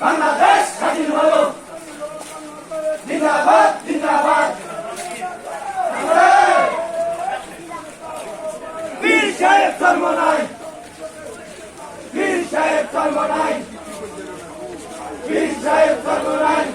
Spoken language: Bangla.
বাংলাদেশ স্বাধীন হলো জিন্দাবাদ জিন্দাবাদ বীর সাহেব ধর্ম নাই বীর সাহেব ধর্ম নাই বীর সাহেব ধর্ম নাই